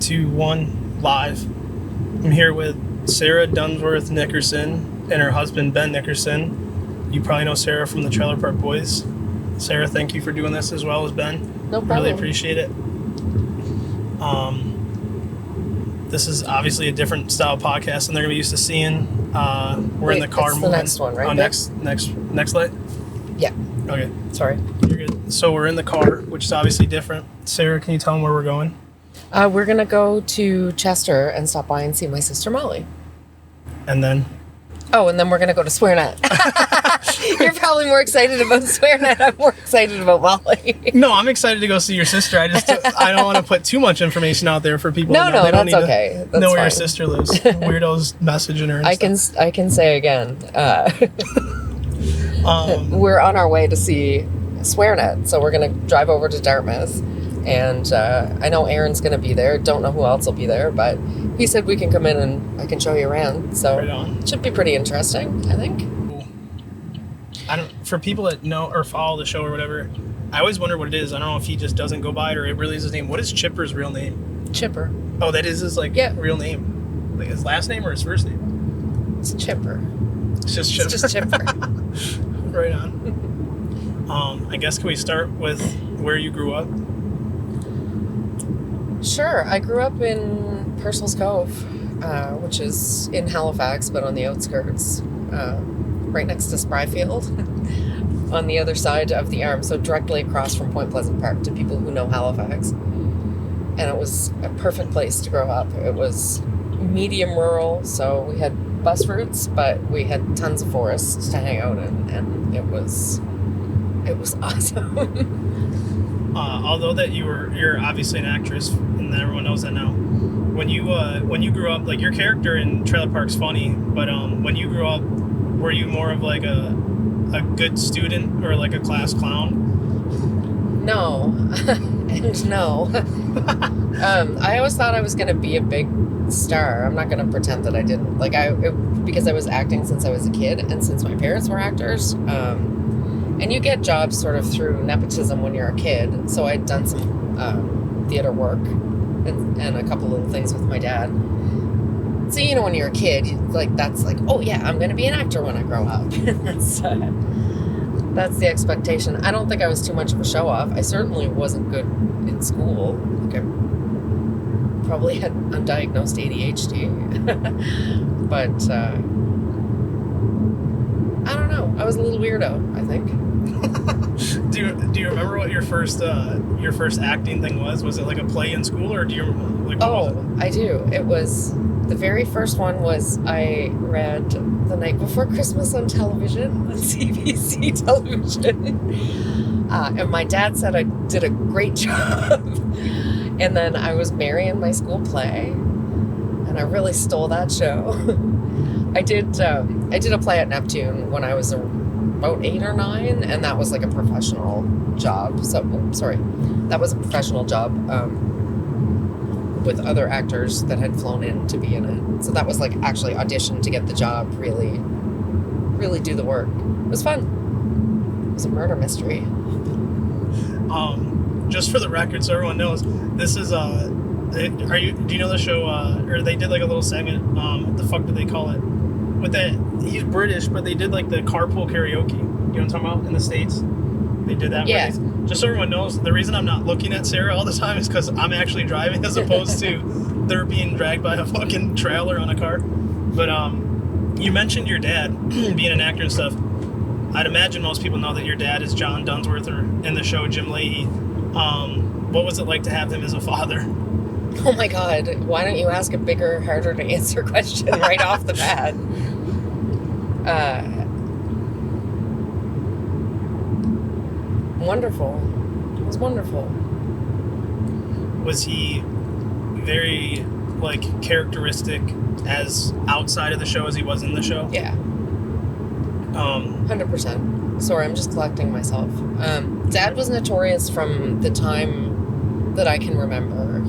2, 1, live. I'm here with Sarah Dunsworth Nickerson and her husband Ben Nickerson. You probably know Sarah from the Trailer Park Boys. Sarah, thank you for doing this as well as Ben. No problem. Really appreciate it. This is obviously a different style podcast than they're going to be used to seeing. We're in the car moving. The next one, right? Oh, next light? Yeah. Okay. Sorry. You're good. So we're in the car, which is obviously different. Sarah, can you tell them where we're going? We're going to go to Chester and stop by and see my sister Molly. And then? Oh, and then we're going to go to Swearnet. You're probably more excited about Swearnet. I'm more excited about Molly. No, I'm excited to go see your sister. I don't want to put too much information out there for people. No, that's okay. That's know where fine. your sister lives. Weirdos messaging her. And I can say again. We're on our way to see Swearnet, so we're going to drive over to Dartmouth. And I know Aaron's going to be there. Don't know who else will be there, but he said we can come in and I can show you around. So it should be pretty interesting, I think. For people that know or follow the show or whatever, I always wonder what it is. I don't know if he just doesn't go by it or it really is his name. What is Chipper's real name? Chipper. Oh, that is his real name. Like his last name or his first name? It's Chipper. It's just Chipper. It's just Chipper. Right on. I guess can we start with where you grew up? Sure. I grew up in Purcell's Cove, which is in Halifax, but on the outskirts, right next to Spryfield, on the other side of the Arm, so directly across from Point Pleasant Park to people who know Halifax. And it was a perfect place to grow up. It was medium rural, so we had bus routes, but we had tons of forests to hang out in, and it was awesome. Although that you're obviously an actress, and everyone knows that now. When you grew up, like your character in Trailer Park's funny, but when you grew up, were you more of like a good student or like a class clown? No, and no. I always thought I was going to be a big star. I'm not going to pretend that I didn't. Because I was acting since I was a kid, and since my parents were actors. And you get jobs sort of through nepotism when you're a kid. So I'd done some theater work and a couple little things with my dad. So, when you're a kid, that's like, oh yeah, I'm going to be an actor when I grow up. That's the expectation. I don't think I was too much of a show-off. I certainly wasn't good in school. I probably had undiagnosed ADHD. But, I don't know. I was a little weirdo, I think. Do you remember what your first acting thing was? Was it like a play in school, or do you I do. It was the very first one was I read The Night Before Christmas on television, on CBC television. And my dad said I did a great job. And then I was Mary in my school play, and I really stole that show. I did a play at Neptune when I was about 8 or 9, and that was like a professional job. So, that was a professional job with other actors that had flown in to be in it. So that was like actually audition to get the job, really do the work. It was fun. It was a murder mystery. Just for the record, so everyone knows, this is do you know the show? Or they did like a little segment. What the fuck did they call it? With that, he's British, but they did like the Carpool karaoke. You know what I'm talking about? In the States, they did that. Yeah. Just so everyone knows, the reason I'm not looking at Sarah all the time is because I'm actually driving, as opposed to they're being dragged by a fucking trailer on a car. But you mentioned your dad being an actor and stuff. I'd imagine most people know that your dad is John Dunsworth, or in the show Jim Lahey. What was it like to have him as a father? Oh my God! Why don't you ask a bigger, harder to answer question right off the bat? Wonderful. It was wonderful. Was he very, characteristic as outside of the show as he was in the show? Yeah. 100%. Sorry, I'm just collecting myself. Dad was notorious from the time that I can remember.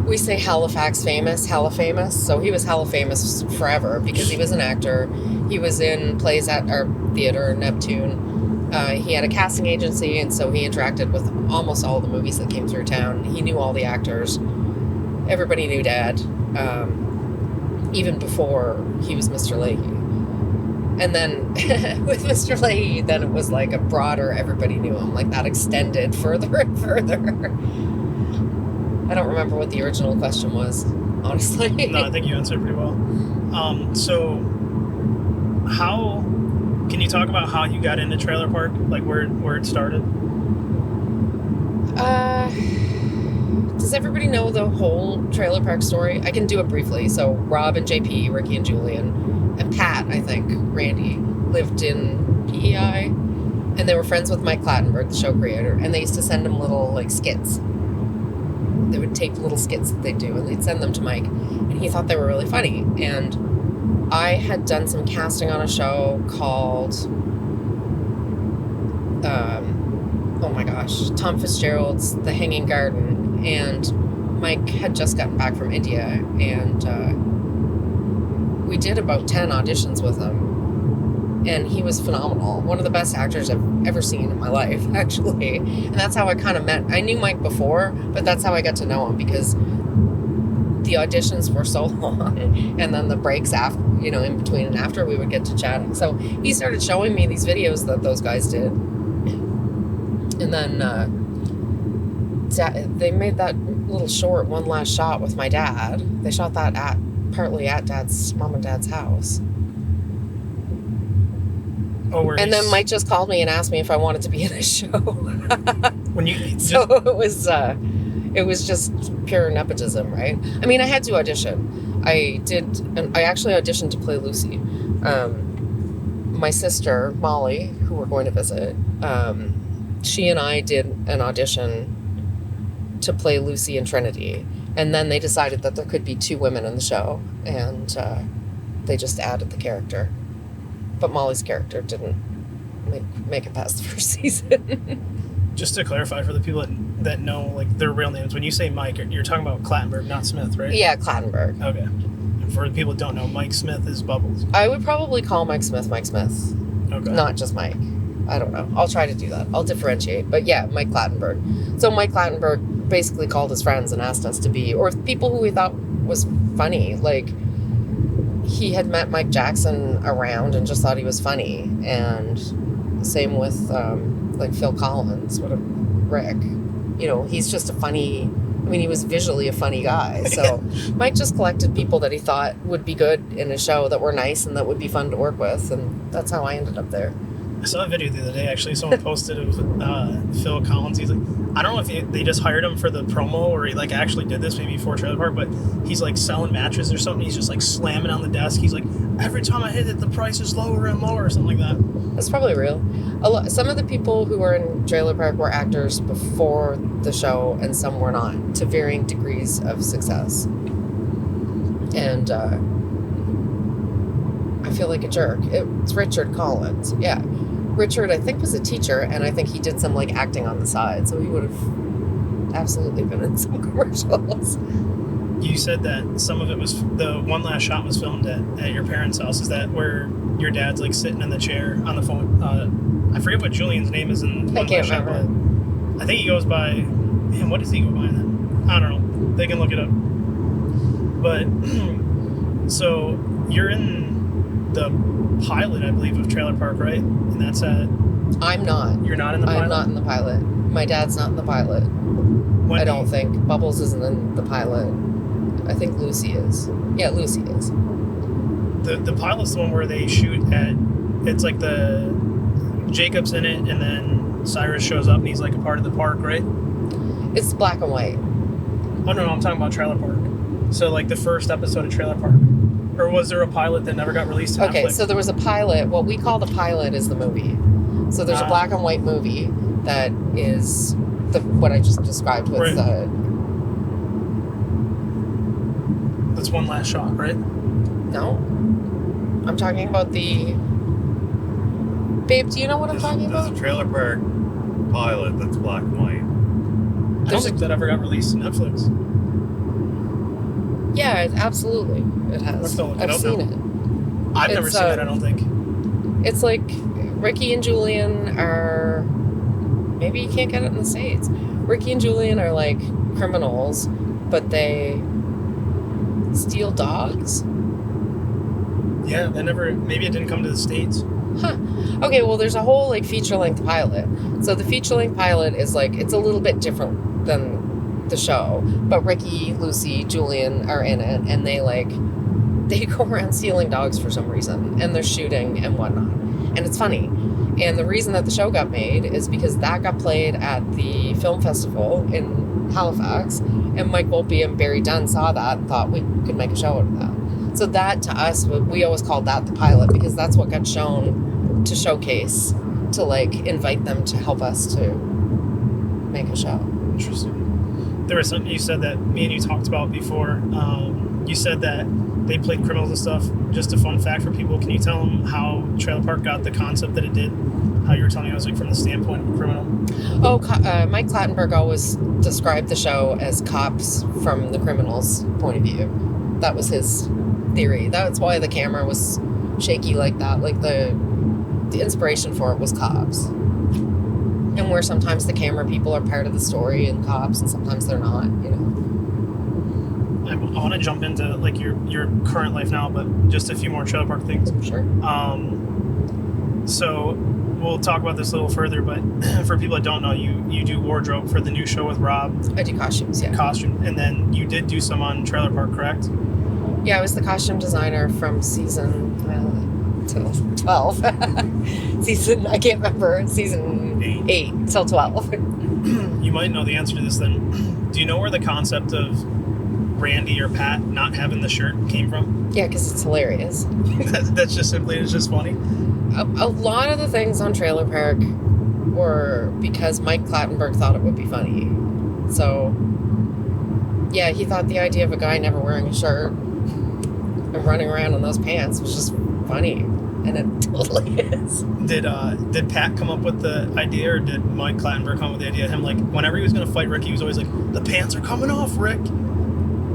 We say Halifax famous, so he was Halifamous forever because he was an actor. He was in plays at our theater, Neptune. He had a casting agency, and so he interacted with almost all the movies that came through town. He knew all the actors. everybody knew Dad, even before he was Mr. Lahey. And then with Mr. Lahey, then it was like a broader, everybody knew him, like that extended further and further. I don't remember what the original question was, honestly. No, I think you answered pretty well. So how, can you talk about how you got into trailer park, like where it started? Does everybody know the whole trailer park story? I can do it briefly. So Rob and JP, Ricky and Julian, and Pat, I think, Randy, lived in PEI, and they were friends with Mike Clattenburg, the show creator, and they used to send him little, like, skits. They would tape little skits that they'd do, and they'd send them to Mike, and he thought they were really funny. And I had done some casting on a show called, oh my gosh, Tom Fitzgerald's The Hanging Garden, and Mike had just gotten back from India, and we did about 10 auditions with him, and he was phenomenal. One of the best actors I've ever seen in my life, actually. And that's how I kind of met. I knew Mike before, but that's how I got to know him, because the auditions were so long, and then the breaks after, you know, in between and after, we would get to chatting. So he started showing me these videos that those guys did, and then they made that little short One Last Shot with my dad. They shot that partly at Dad's mom and Dad's house. Oh, and then Mike just called me and asked me if I wanted to be in his show. So it was just pure nepotism, right? I mean, I had to audition. I actually auditioned to play Lucy. My sister Molly, who we're going to visit, she and I did an audition to play Lucy and Trinity. And then they decided that there could be 2 women in the show, and they just added the character. But Molly's character didn't make it past the first season. Just to clarify for the people that know, like, their real names, when you say Mike, you're talking about Clattenburg, not Smith, right? Yeah, Clattenburg. Okay. And for the people that don't know, Mike Smith is Bubbles. I would probably call Mike Smith. Okay. Not just Mike. I don't know. I'll try to do that. I'll differentiate. But yeah, Mike Clattenburg. So Mike Clattenburg basically called his friends and asked us to be, or people who he thought was funny. Like, he had met Mike Jackson around and just thought he was funny. And same with, like, Phil Collins, Rick. You know, he's just a funny, I mean, he was visually a funny guy. So Mike just collected people that he thought would be good in a show, that were nice and that would be fun to work with. And that's how I ended up there. I saw a video the other day, actually. Someone posted it with Phil Collins. He's like, I don't know if they just hired him for the promo, or he, like, actually did this maybe for Trailer Park, but he's, like, selling mattresses or something. He's just, like, slamming on the desk. He's like, every time I hit it, the price is lower and lower, or something like that. That's probably real. Some of the people who were in Trailer Park were actors before the show, and some were not, to varying degrees of success. And I feel like a jerk. It's Richard Collins. Yeah. Richard, I think, was a teacher, and I think he did some, like, acting on the side, so he would have absolutely been in some commercials. You said that some of it was, the One Last Shot was filmed at your parents' house. Is that where your dad's, like, sitting in the chair on the phone? I forget what Julian's name is in One Last Shot, but I think he goes by, man, what does he go by then? I don't know. They can look it up. But, so, you're in the pilot, I believe, of Trailer Park, right? And that's at... I'm not. You're not in the pilot? I'm not in the pilot. My dad's not in the pilot. I don't think. Bubbles isn't in the pilot. I think Lucy is. Yeah, Lucy is. The pilot's the one where they shoot at... It's like the... Jacob's in it, and then Cyrus shows up, and he's, like, a part of the park, right? It's black and white. Oh, no, I'm talking about Trailer Park. So, like, the first episode of Trailer Park. Or was there a pilot that never got released to Netflix? Okay, so there was a pilot. What we call the pilot is the movie. So there's a black and white movie that is what I just described with the... That's One Last Shot, right? No. I'm talking about the... Babe, do you know what I'm talking about? There's a Trailer Park pilot that's black and white. I don't think that ever got released to Netflix. Yeah, absolutely. It has. I've seen it. I've never seen it, I don't think. It's like Ricky and Julian are... Maybe you can't get it in the States. Ricky and Julian are like criminals but they steal dogs. Yeah, maybe it didn't come to the States. Huh. Okay, well, there's a whole, like, feature-length pilot. So the feature-length pilot is, like, it's a little bit different than the show. But Ricky, Lucy, Julian are in it, and they go around stealing dogs for some reason, and they're shooting and whatnot. And it's funny. And the reason that the show got made is because that got played at the film festival in Halifax, and Mike Volpe and Barry Dunn saw that and thought we could make a show out of that. So that, to us, we always called that the pilot, because that's what got shown to showcase, to, like, invite them to help us to make a show. Interesting. There was something you said that me and you talked about before. You said that they played criminals and stuff. Just a fun fact for people. Can you tell them how Trailer Park got the concept that it did? How you were telling me it was, like, from the standpoint of a criminal? Oh, Mike Clattenburg always described the show as cops from the criminal's point of view. That was his theory. That's why the camera was shaky like that. Like, the inspiration for it was cops. And where sometimes the camera people are part of the story and cops, and sometimes they're not, you know. I want to jump into, like, your current life now, but just a few more Trailer Park things. Sure. So we'll talk about this a little further, but for people that don't know, you do wardrobe for the new show with Rob. I do costumes, yeah. Costume. And then you did do some on Trailer Park, correct? Yeah, I was the costume designer from season 12. Season, I can't remember, season 8 till 12. You might know the answer to this then. Do you know where the concept of Randy or Pat not having the shirt came from? Yeah, because it's hilarious. That's just simply, it's just funny. A lot of the things on Trailer Park were because Mike Clattenburg thought it would be funny. So, yeah, he thought the idea of a guy never wearing a shirt and running around in those pants was just funny. And it totally is. Did Pat come up with the idea, or did Mike Clattenburg come up with the idea of him, like, whenever he was going to fight Rick, he was always like, the pants are coming off, Rick?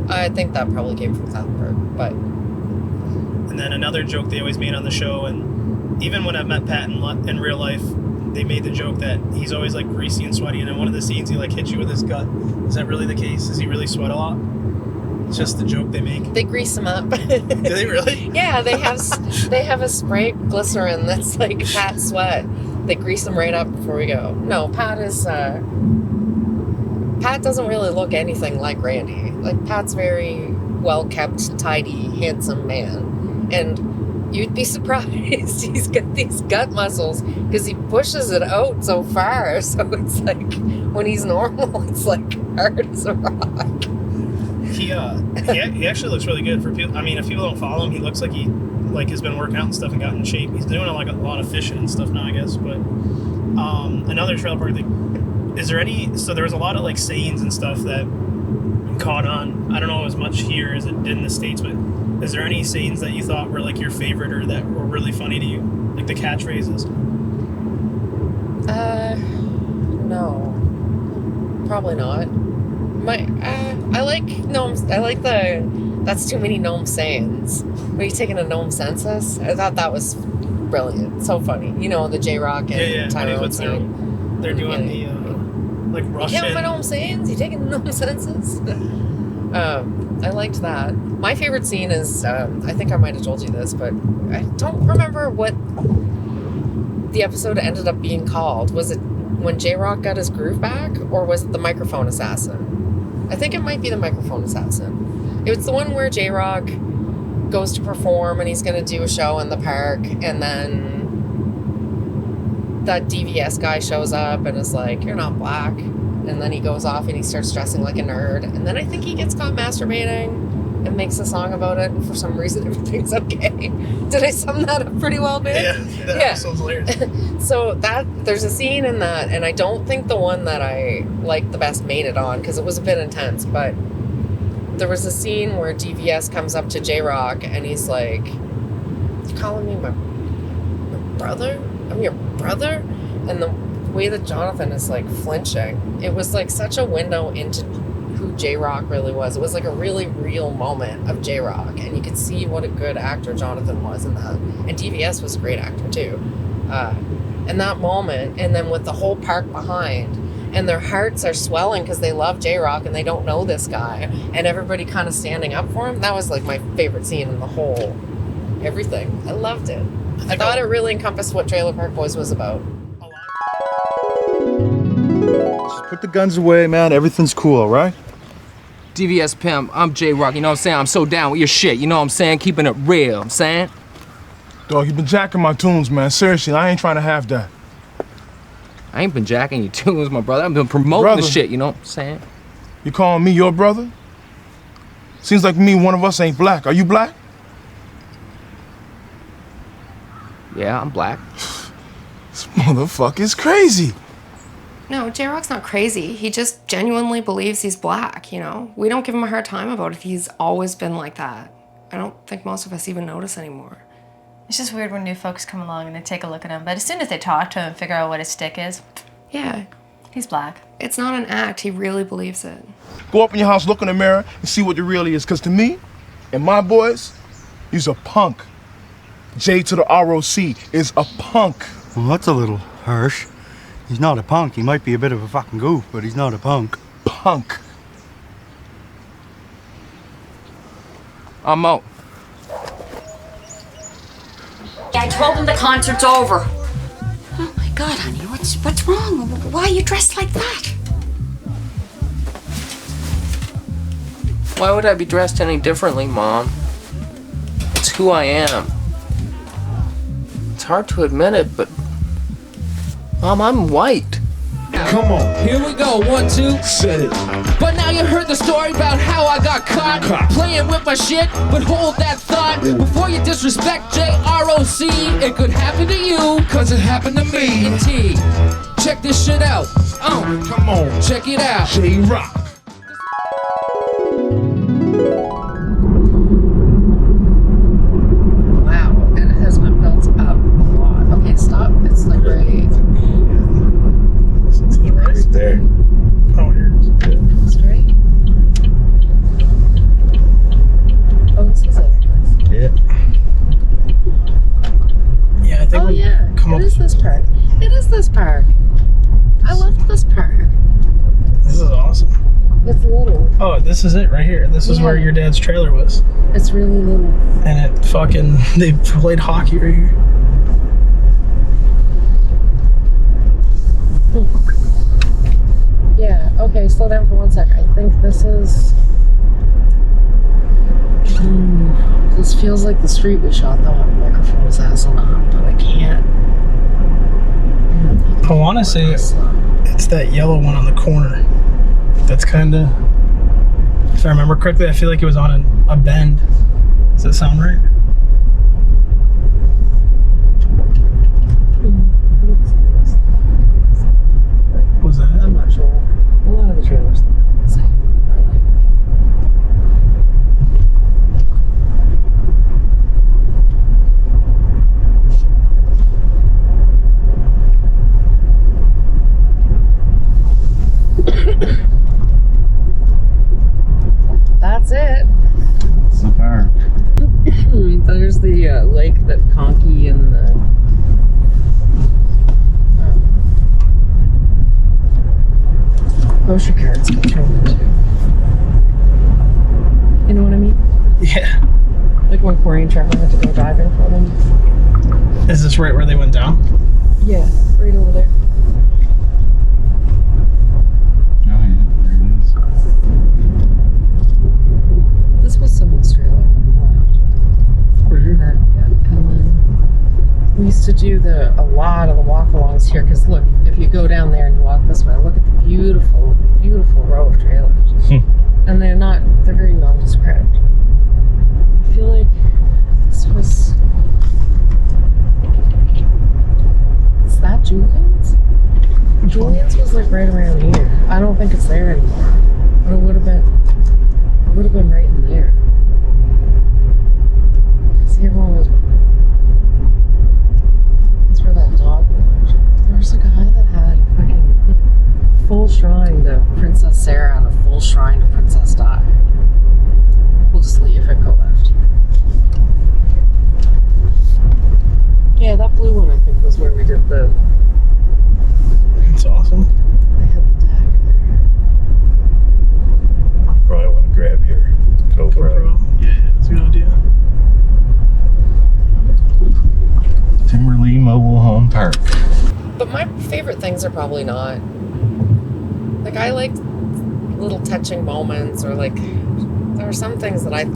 I think that probably came from Clattenburg, but... And then another joke they always made on the show, and even when I've met Pat in real life, they made the joke that he's always, like, greasy and sweaty, and in one of the scenes he, like, hits you with his gut. Is that really the case? Does he really sweat a lot? It's just the joke they make. They grease him up. Do they really? Yeah, they have a spray glycerin that's like Pat sweat. They grease him right up before we go. No, Pat doesn't really look anything like Randy. Like, Pat's very well kept, tidy, handsome man, and you'd be surprised. He's got these gut muscles because he pushes it out so far. So it's like when he's normal, it's like hard as a rock. He actually looks really good for people. I mean, if people don't follow him, he looks like he has been working out and stuff and gotten in shape. He's doing like a lot of fishing and stuff now, I guess. But another Trailer Park thing. Is there any? So there was a lot of, like, sayings and stuff that caught on. I don't know as much here as it did in the States, but is there any sayings that you thought were, like, your favorite or that were really funny to you, like the catchphrases? No, probably not. I like gnomes. I like the that's too many gnome sayings. Were you taking a gnome census? I thought that was brilliant. So funny. You know, the J-Rock and Tyrone scene. They're doing the like Russian. You counting my gnome sayings? You taking the gnome census? I liked that. My favorite scene is I think I might have told you this, but I don't remember what the episode ended up being called. Was it when J-Rock got his groove back, or was it the microphone assassin? I think it might be the microphone assassin. It was the one where J-Rock goes to perform and he's going to do a show in the park, and then that DVS guy shows up and is like, "You're not black," and then he goes off and he starts dressing like a nerd, and then I think he gets caught masturbating and makes a song about it, and for some reason everything's okay. Did I sum that up pretty well, babe? Yeah, that episode's hilarious. So there's a scene in that, and I don't think the one that I liked the best made it on, because it was a bit intense, but there was a scene where DVS comes up to J-Rock, and he's like, "You calling me my brother? I'm your brother?" And the way that Jonathan is, like, flinching, it was, like, such a window into who J-Rock really was. It was like a really real moment of J-Rock, and you could see what a good actor Jonathan was in that. And DVS was a great actor too. And that moment, and then with the whole park behind, and their hearts are swelling because they love J-Rock and they don't know this guy, and everybody kind of standing up for him. That was like my favorite scene in the whole everything. I loved it. I thought it really encompassed what Trailer Park Boys was about. Just put the guns away, man. Everything's cool, all right? DVS Pimp, I'm J-Rock, you know what I'm saying? I'm so down with your shit, you know what I'm saying? Keeping it real, I'm saying? Dog, you been jacking my tunes, man. Seriously, I ain't trying to have that. I ain't been jacking your tunes, my brother. I've been promoting the shit, you know what I'm saying? You calling me your brother? Seems like me, one of us ain't black. Are you black? Yeah, I'm black. This motherfucker's crazy. No, J-Rock's not crazy. He just genuinely believes he's black, you know? We don't give him a hard time about it. He's always been like that. I don't think most of us even notice anymore. It's just weird when new folks come along and they take a look at him, but as soon as they talk to him and figure out what his stick is, Yeah, he's black. it's not an act. He really believes it. Go up in your house, look in the mirror, and see what it really is. Because to me and my boys, he's a punk. J to the ROC is a punk. Well, that's a little harsh. He's not a punk. He might be a bit of a fucking goof, but he's not a punk. Punk. I'm out. I told him the concert's over. Oh my God, honey, what's wrong? Why are you dressed like that? Why would I be dressed any differently, Mom? It's who I am. It's hard to admit it, but Mom, I'm white. Come on. Here we go, 1, 2. Said it. But now you heard the story about how I got caught playing with my shit, but hold that thought before you disrespect J-R-O-C. It could happen to you, cause it happened to me. And T, check this shit out. Come on. Check it out. J-Rock. Wow, it has been built up a lot. Okay, stop. It's like right There. Oh, here it is. straight. Oh, this is it. Yeah. Yeah, I think Oh we yeah, come it up. is this park. It is this park. I love this park. This is awesome. It's little. Oh, this is it right here. This is where your dad's trailer was. It's really little. And it fucking, they played hockey right here. Yeah, okay, slow down for 1 sec. I think this is... this feels like the street we shot the microphone's assing on, but I can't. I want to say it's that yellow one on the corner. That's kind of, if I remember correctly, I feel like it was on a bend. Does that sound right? What was that? I'm not sure. A lot of the trailers look the same. That's it. It's the park. There's the lake that Conky and the grocery carts go through into. You know what I mean? Yeah. Like when Corey and Trevor had to go diving for them. Is this right where they went down? Yeah, right over there. Oh yeah, there it is. This was someone's trailer on the left. Right here. Yeah, and then we used to do a lot of the walk-alongs here because look, if you go down there and you walk this way, look at the beautiful, beautiful row of trailers. And they're very nondescript. I feel like this was, is that Julian's? Julian's was like right around here. I don't think it's there anymore. But it would have been right in there. See, everyone was, that's where that dog was. There was a guy that had a fucking full shrine to Princess Sarah and a full shrine to Princess Di. We'll just leave and go left. Yeah, that blue one I think was where we did the. It's awesome. They had the GoPro. Yeah, that's a good idea. Timberley Mobile Home Park. But my favorite things are probably not. Like, I like little touching moments, or like, there are some things that like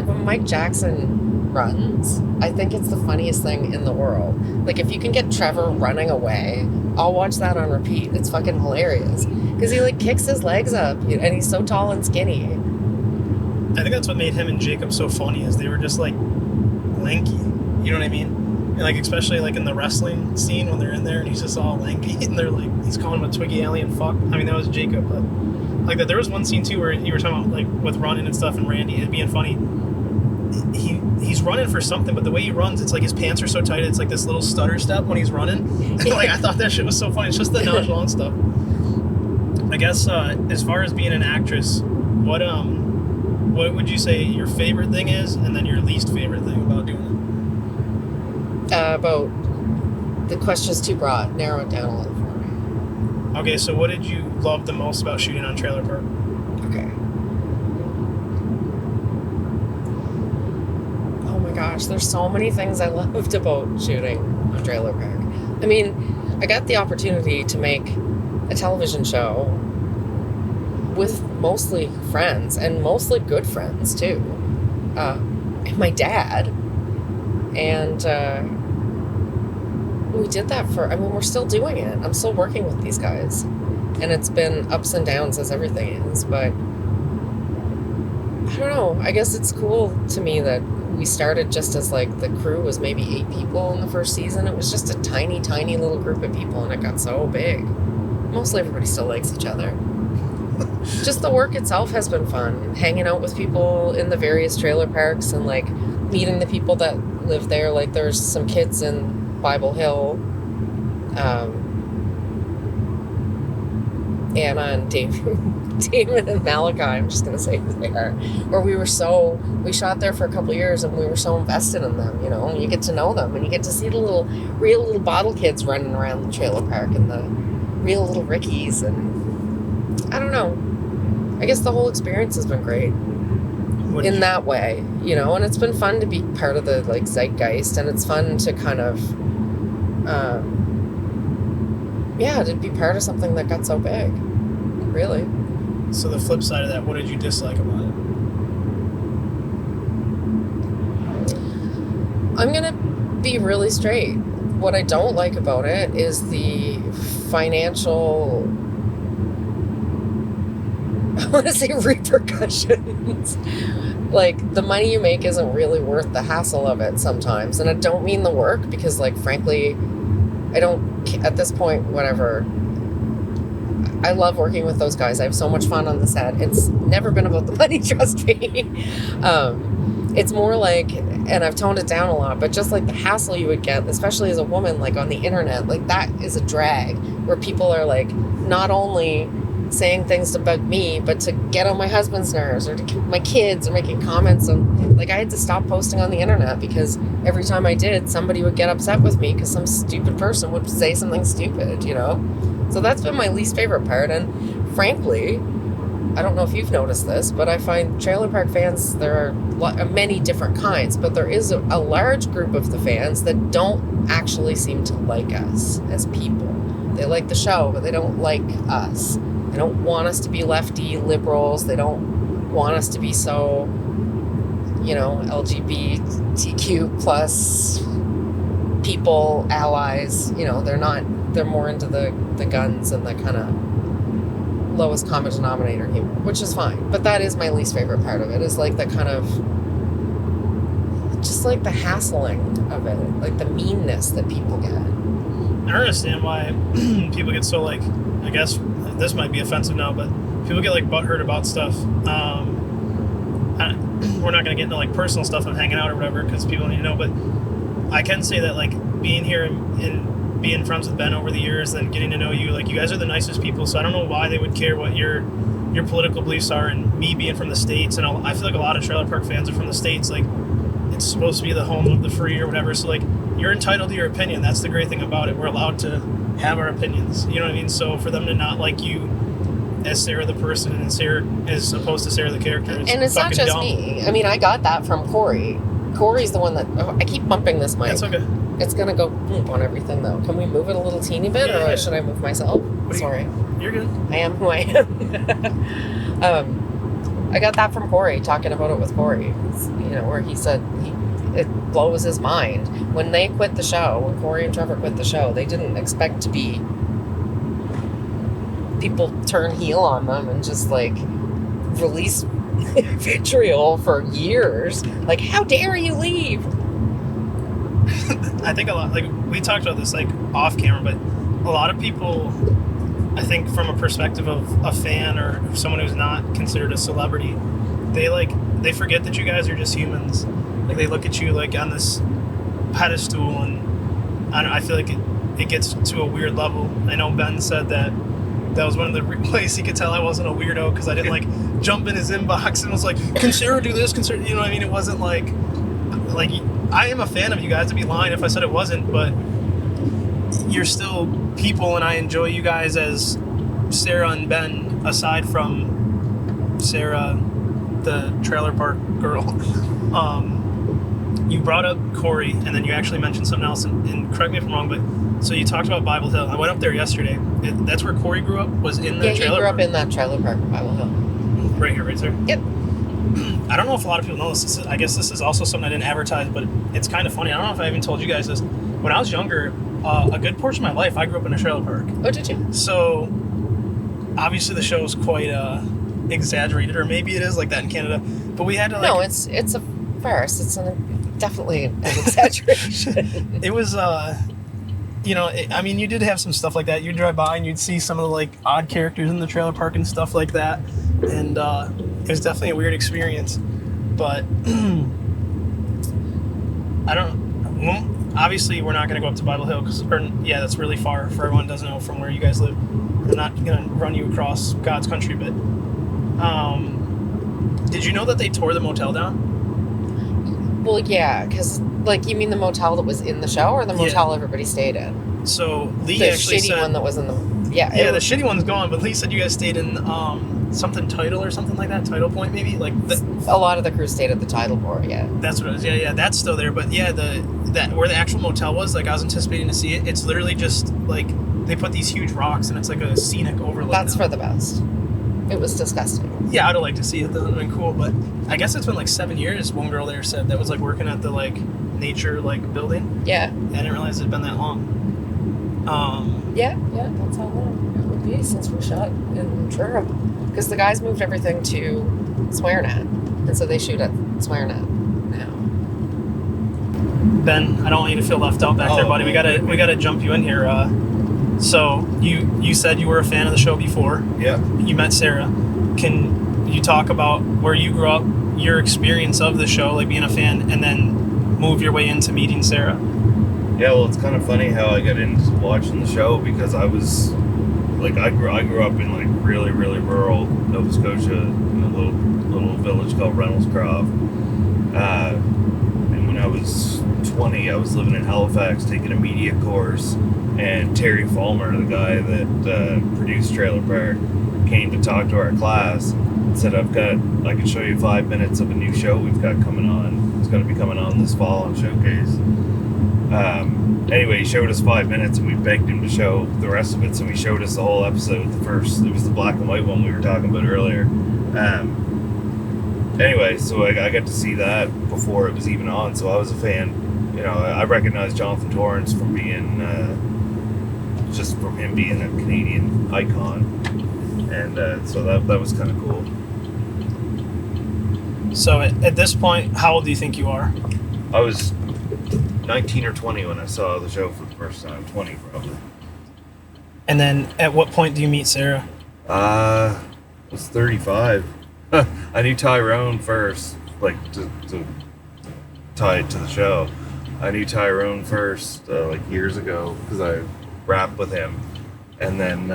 when Mike Jackson runs, I think it's the funniest thing in the world. Like, if you can get Trevor running away, I'll watch that on repeat. It's fucking hilarious. Because he, like, kicks his legs up, and he's so tall and skinny. I think that's what made him and Jacob so funny, is they were just, like, lanky. You know what I mean? And, like, especially, like, in the wrestling scene when they're in there and he's just all lanky and they're, like, he's calling him a twiggy alien fuck. I mean, that was Jacob, but, like, that there was one scene, too, where you were talking about, like, with running and stuff and Randy, it being funny. He's running for something, but the way he runs, it's like his pants are so tight, it's like this little stutter step when he's running. Like, I thought that shit was so funny. It's just the nonchalant stuff. I guess as far as being an actress, what would you say your favorite thing is, and then your least favorite thing about doing it? About the question's too broad. Narrow it down a little for me. Okay, so what did you love the most about shooting on Trailer Park? Okay. Gosh, there's so many things I loved about shooting on Trailer Park. I mean, I got the opportunity to make a television show with mostly friends, and mostly good friends too, and my dad, and we did that we're still doing it. I'm still working with these guys, and it's been ups and downs as everything is, but I don't know, I guess it's cool to me that we started just as, like, the crew was maybe 8 people in the first season. It was just a tiny, tiny little group of people, and it got so big. Mostly everybody still likes each other. Just the work itself has been fun. Hanging out with people in the various trailer parks and, like, meeting the people that live there. Like, there's some kids in Bible Hill, Anna and Damon and Malachi, I'm just going to say who they are, where we shot there for a couple of years, and we were so invested in them, you know, and you get to know them, and you get to see the real little bottle kids running around the trailer park, and the real little Rickies, and I don't know, I guess the whole experience has been great in that way, you know, and it's been fun to be part of the, like, zeitgeist, and it's fun to kind of, to be part of something that got so big, really. So the flip side of that, what did you dislike about it? I'm going to be really straight. What I don't like about it is the financial, I want to say, repercussions. Like, the money you make isn't really worth the hassle of it sometimes. And I don't mean the work, because, like, frankly, I don't, at this point, whatever. I love working with those guys. I have so much fun on the set. It's never been about the money, trust me. It's more like, and I've toned it down a lot, but just like the hassle you would get, especially as a woman, like on the internet, like that is a drag, where people are like not only saying things to bug me, but to get on my husband's nerves, or to my kids, or making comments. And like, I had to stop posting on the internet, because every time I did, somebody would get upset with me because some stupid person would say something stupid, you know? So that's been my least favorite part. And frankly, I don't know if you've noticed this, but I find trailer park fans, there are many different kinds, but there is a large group of the fans that don't actually seem to like us as people. They like the show, but they don't like us. They don't want us to be lefty liberals. They don't want us to be so, you know, LGBTQ plus people, allies. You know, they're more into the guns and the kind of lowest common denominator humor, which is fine. But that is my least favorite part of it, is like the kind of, just like the hassling of it, like the meanness that people get. I don't understand why people get so, like, I guess this might be offensive now, but people get like butthurt about stuff. We're not going to get into like personal stuff of hanging out or whatever, because people need to know, but I can say that, like, being here and being friends with Ben over the years and getting to know you, like, you guys are the nicest people, so I don't know why they would care what your political beliefs are. And me being from the States, and I feel like a lot of trailer park fans are from the States, like, it's supposed to be the home of the free or whatever, so, like, you're entitled to your opinion. That's the great thing about it. We're allowed to have our opinions, you know what I mean? So for them to not like you as Sarah the person and Sarah as opposed to Sarah the character. And it's not just me. I mean, I got that from Corey. Corey's the one that... Oh, I keep bumping this mic. That's okay. It's going to go boom on everything, though. Can we move it a little teeny bit, or should I move myself? Sorry. You're good. I am who I am. I got that from Corey, talking about it with Corey. Where he said it blows his mind. When they quit the show, when Corey and Trevor quit the show, they didn't expect to be... people turn heel on them and just, like, release vitriol for years. Like, how dare you leave? I think a lot, like, we talked about this, like, off camera, but a lot of people, I think from a perspective of a fan or someone who's not considered a celebrity, they forget that you guys are just humans. Like, they look at you, like, on this pedestal, and I feel like it gets to a weird level. I know Ben said that was one of the ways he could tell I wasn't a weirdo, because I didn't, like, jump in his inbox and was like, can Sarah do this? You know what I mean? It wasn't like, I am a fan of you guys. I'd be lying if I said it wasn't, but you're still people, and I enjoy you guys as Sarah and Ben, aside from Sarah, the trailer park girl. You brought up Corey, and then you actually mentioned something else, and correct me if I'm wrong, but so you talked about Bible Hill. I went up there yesterday. That's where Corey grew up, was in the trailer park? Yeah, he grew up in that trailer park, Bible Hill. Right here, right there? Yep. I don't know if a lot of people know this. I guess this is also something I didn't advertise, but it's kind of funny. I don't know if I even told you guys this. When I was younger, a good portion of my life, I grew up in a trailer park. Oh, did you? So, obviously the show is quite exaggerated, or maybe it is like that in Canada. But we had to, like... No, it's a farce. It's definitely an exaggeration. It was, I mean, you did have some stuff like that. You'd drive by and you'd see some of the, like, odd characters in the trailer park and stuff like that. And it was definitely a weird experience. But I don't... Well, obviously, we're not going to go up to Bible Hill, that's really far for everyone who doesn't know from where you guys live. I'm not going to run you across God's country, but did you know that they tore the motel down? Well, yeah, because, like, you mean the motel that was in the show, or the motel everybody stayed in? So Lee the actually shitty said... one that was in the... Yeah, the shitty one's gone, but Lee said you guys stayed in something Title or something like that? Title Point, maybe? A lot of the crew stayed at the Title Point, yeah. That's what it was. Yeah, that's still there. But yeah, that where the actual motel was, like, I was anticipating to see it. It's literally just, like, they put these huge rocks, and it's like a scenic overlook. That's for the best. It was disgusting. Yeah, I'd have liked to see it. That would have been cool. But I guess it's been, like, 7 years, one girl there said, that was, like, working at the, like, nature, like, building. Yeah. I didn't realize it had been that long. Yeah, that's how long it would be since we shot in Truro. Because the guys moved everything to Swearnet, and so they shoot at Swearnet now. Ben, I don't want you to feel left out back there, buddy. We gotta jump you in here. So you said you were a fan of the show before. Yeah. You met Sarah. Can you talk about where you grew up, your experience of the show, like being a fan, and then move your way into meeting Sarah? Yeah, well, it's kind of funny how I got into watching the show, because I was, like, I grew up in, like, really, really rural Nova Scotia, in a little village called Reynoldscroft. And when I was 20, I was living in Halifax taking a media course, and Terry Fulmer, the guy that produced Trailer Park, came to talk to our class and said, I can show you 5 minutes of a new show we've got coming on. It's going to be coming on this fall on Showcase. Anyway, he showed us 5 minutes, and we begged him to show the rest of it, so he showed us the whole episode. It was the black and white one we were talking about earlier. Anyway, so I got to see that before it was even on, so I was a fan. You know, I recognized Jonathan Torrance from being, just from him being a Canadian icon, and so that was kind of cool. So at this point, how old do you think you are? I was 19 or 20 when I saw the show for the first time. 20 probably. And then at what point do you meet Sarah? I was 35. I knew Tyrone first, like, to tie it to the show. I knew Tyrone first, like, years ago, because I rapped with him. And then,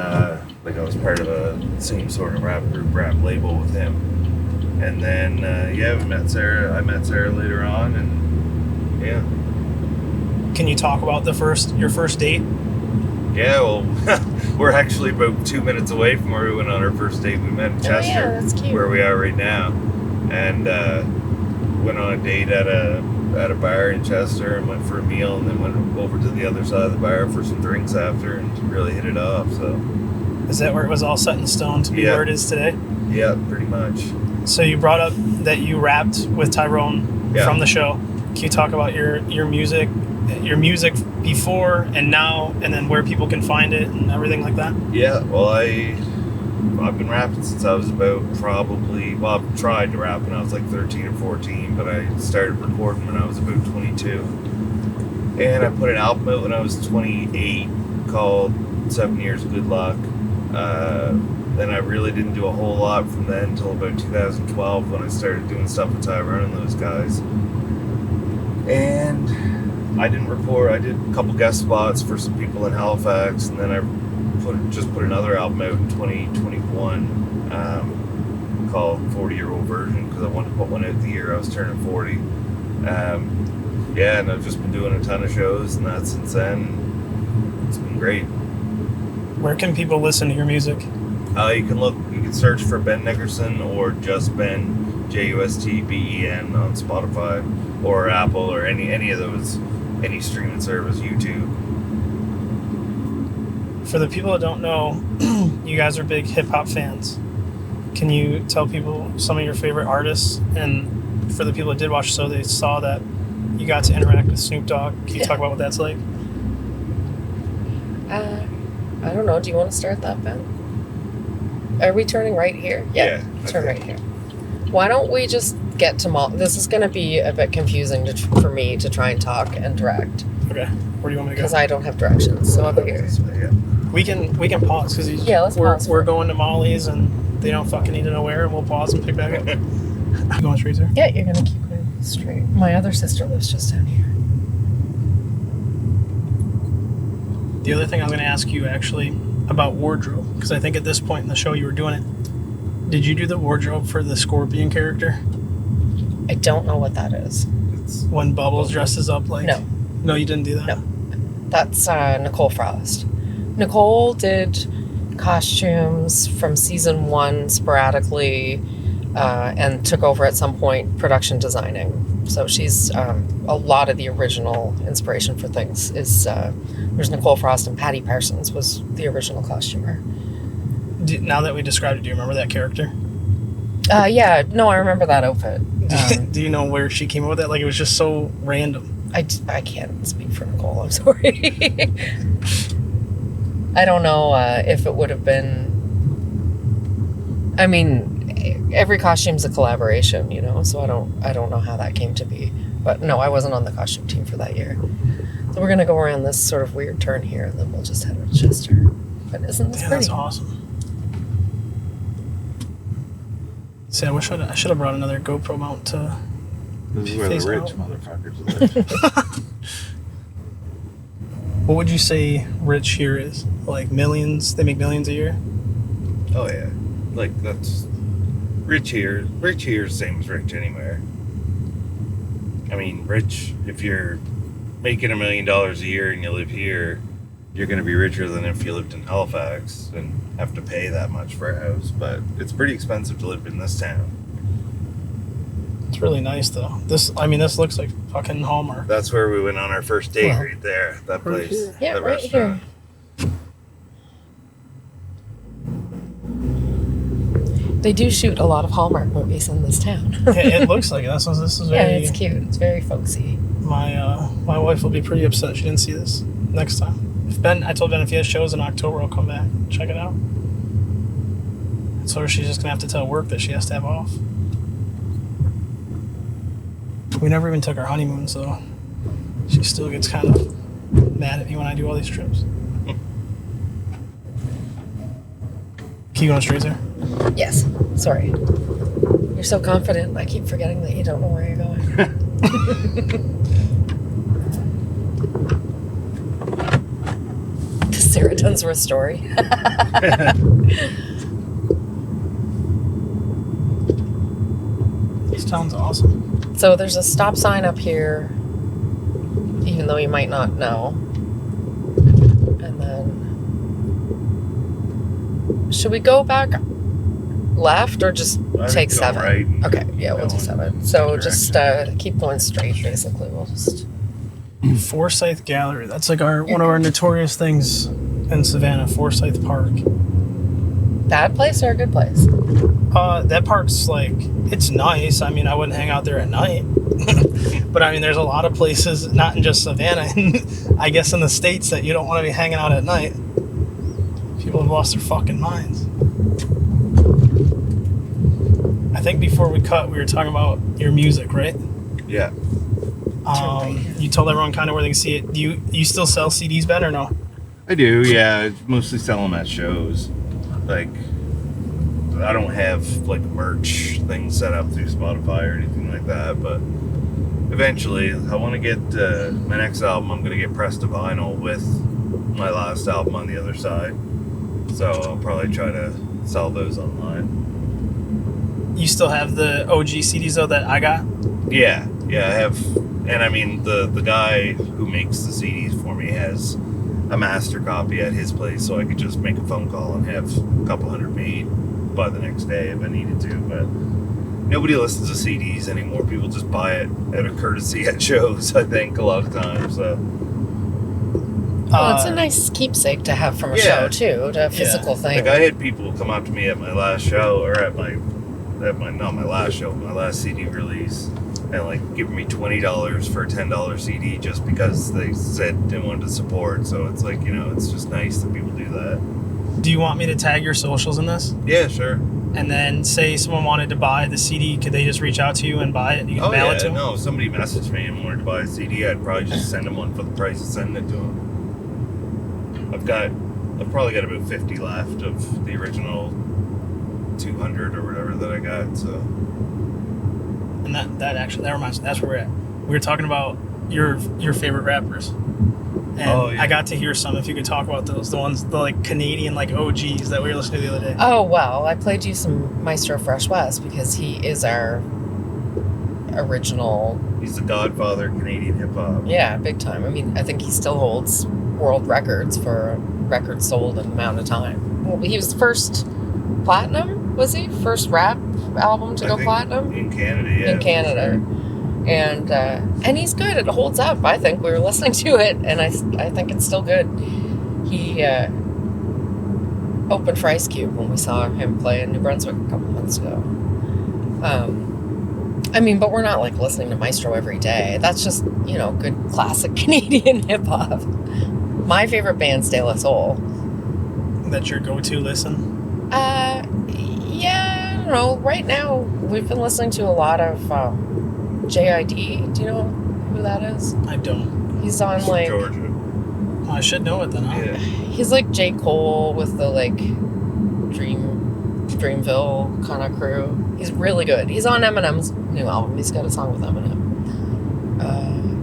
like, I was part of a same sort of rap group, rap label with him. And then, we met Sarah. I met Sarah later on, and yeah. Can you talk about your first date? Yeah, well, we're actually about 2 minutes away from where we went on our first date. We met in Chester, yeah, that's cute. where we are right now, and went on a date at a bar in Chester and went for a meal, and then went over to the other side of the bar for some drinks after, and really hit it off. So, Is that where it was all set in stone to be Yeah. where it is today? yeah, pretty much. So you brought up that you rapped with Tyrone Yeah. from the show. Can you talk about your music before and now, and then where people can find it and everything like that? Yeah, well, I've been rapping since I was about I've tried to rap when I was like 13 or 14, but I started recording when I was about 22. And I put an album out when I was 28 called 7 Years of Good Luck. Then I really didn't do a whole lot from then until about 2012 when I started doing stuff with Tyrone and those guys. And I didn't record. I did a couple guest spots for some people in Halifax, and then I just put another album out in 2021 called 40-Year-Old Version, because I wanted to put one out the year I was turning 40. Yeah, and I've just been doing a ton of shows, and that since then. It's been great. Where can people listen to your music? You can search for Ben Nickerson or just Ben, JUSTBEN on Spotify or Apple or any of those, any streaming service, YouTube. For the people that don't know, you guys are big hip-hop fans. Can you tell people some of your favorite artists? And for the people that did watch the show, they saw that you got to interact with Snoop Dogg. Can you talk about what that's like? I don't know. Do you want to start that, Ben? Are we turning right here? Yeah, Turn okay. right here. Why don't we just get to This is going to be a bit confusing for me to try and talk and direct. Okay. Where do you want me to go? Because I don't have directions. So over here. Yeah. We can pause because let's pause. We're going to Molly's and they don't fucking need to know where, and we'll pause and pick back up. Going straight there? Yeah, you're going to keep going straight. My other sister lives just down here. The other thing I was going to ask you actually about wardrobe, because I think at this point in the show you were doing it. Did you do the wardrobe for the Scorpion character? I don't know what that is. It's When Bubbles dresses up like... No. No, you didn't do that? No. That's Nicole Frost. Nicole did costumes from season 1 sporadically and took over at some point production designing. So she's a lot of the original inspiration for things is there's Nicole Frost, and Patty Parsons was the original costumer. Now that we described it, do you remember that character? Yeah, no, I remember that outfit. Do you know where she came up with that? Like, it was just so random. I can't speak for Nicole, I'm sorry. I don't know if it would have been... I mean, every costume's a collaboration, you know, so I don't know how that came to be. But no, I wasn't on the costume team for that year. So we're going to go around this sort of weird turn here, and then we'll just head to Chester. But isn't this pretty? That's awesome. See, I wish I should have brought another GoPro mount to... This is where face the rich out. motherfuckers live. What would you say rich here is? Like millions? They make millions a year? Oh yeah, like that's rich here. Rich here is the same as rich anywhere. I mean, rich if you're making $1 million a year and you live here, you're going to be richer than if you lived in Halifax and have to pay that much for a house. But it's pretty expensive to live in this town. It's really nice, though. This looks like fucking Hallmark. That's where we went on our first date, Well, right there. That place. here. Yeah, that right restaurant. here. They do shoot a lot of Hallmark movies in this town. It looks like it. This is Yeah, very... it's cute. It's very folksy. My wife will be pretty upset she didn't see this next time. I told Ben if he has shows in October, I'll come back and check it out. So she's just gonna have to tell work that she has to have off. We never even took our honeymoon, so she still gets kind of mad at me when I do all these trips. Keep going straight there. Yes. Sorry. You're so confident. I keep forgetting that you don't know where you're going. The Sarah Dunsworth story. This town's awesome. So there's a stop sign up here, even though you might not know. And then Should we go back left or just I take think go 7? right and Okay, yeah, we'll do go 7. So direction. just keep going straight, basically. We'll just... Forsyth Gallery. That's like one of our notorious things in Savannah, Forsyth Park. Bad place or a good place? That park's like, it's nice. I mean, I wouldn't hang out there at night. But I mean, there's a lot of places, not in just Savannah, I guess in the States, that you don't want to be hanging out at night. People have lost their fucking minds. I think before we cut, we were talking about your music, right? Yeah. You told everyone kind of where they can see it. Do you still sell CDs, Ben, or no? I do, yeah. I mostly sell them at shows. Like, I don't have like merch things set up through Spotify or anything like that, but eventually I want to get my next album. I'm going to get pressed to vinyl with my last album on the other side. So I'll probably try to sell those online. You still have the OG CDs though that I got? Yeah, I have. And I mean, the guy who makes the CDs for me has a master copy at his place, so I could just make a phone call and have a couple hundred made by the next day if I needed to. But nobody listens to CDs anymore. People just buy it out of courtesy at shows, I think, a lot of times. So. Well, it's a nice keepsake to have from a show, too, a physical thing. Like, I had people come up to me at my last show, or at my not my last show, my last CD release, and like giving me $20 for a $10 CD just because they said they wanted to support. So it's like, it's just nice that people do that. Do you want me to tag your socials in this? Yeah, sure. And then say someone wanted to buy the CD, could they just reach out to you and buy it? You can mail it to them? No, if somebody messaged me and wanted to buy a CD, I'd probably just send them one for the price of sending it to them. I've probably got about 50 left of the original 200 or whatever that I got, so. And that reminds me, that's where we're at. We were talking about your favorite rappers. And I got to hear some, if you could talk about those, the like Canadian like OGs that we were listening to the other day. Oh, well, I played you some Maestro Fresh West because he is our original. He's the godfather of Canadian hip hop. Yeah, big time. I mean, I think he still holds world records for records sold in amount of time. Well, he was the first platinum, was he? First rap album to go platinum? In Canada, yeah. In Canada. Sure. And he's good. It holds up, I think. We were listening to it, and I think it's still good. He opened for Ice Cube when we saw him play in New Brunswick a couple months ago. I mean, but we're not like listening to Maestro every day. That's just, good classic Canadian hip-hop. My favorite band's De La Soul. That's your go-to listen? Yeah, I don't know. Right now, we've been listening to a lot of JID. Do you know who that is? I don't. He's on like Georgia. I should know it then, huh? Yeah. He's like J. Cole with the like Dreamville kind of crew. He's really good. He's on Eminem's new album. He's got a song with Eminem.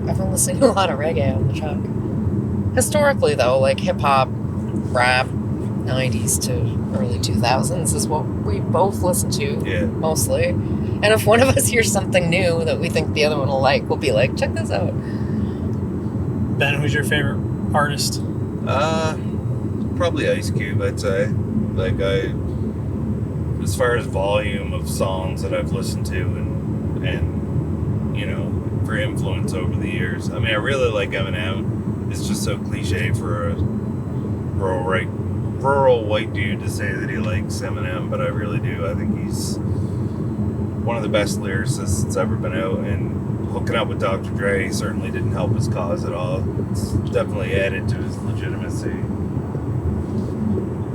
I've been listening to a lot of reggae on the truck. Historically, though, like hip-hop, rap, 90s to early 2000s is what we both listen to, mostly. And if one of us hears something new that we think the other one will like, we'll be like, check this out. Ben, who's your favorite artist? Probably Ice Cube, I'd say. Like, as far as volume of songs that I've listened to and for influence over the years. I mean, I really like Eminem. It's just so cliche for a rural white dude to say that he likes Eminem, but I really do. I think he's one of the best lyricists that's ever been out, and hooking up with Dr. Dre certainly didn't help his cause at all. It's definitely added to his legitimacy.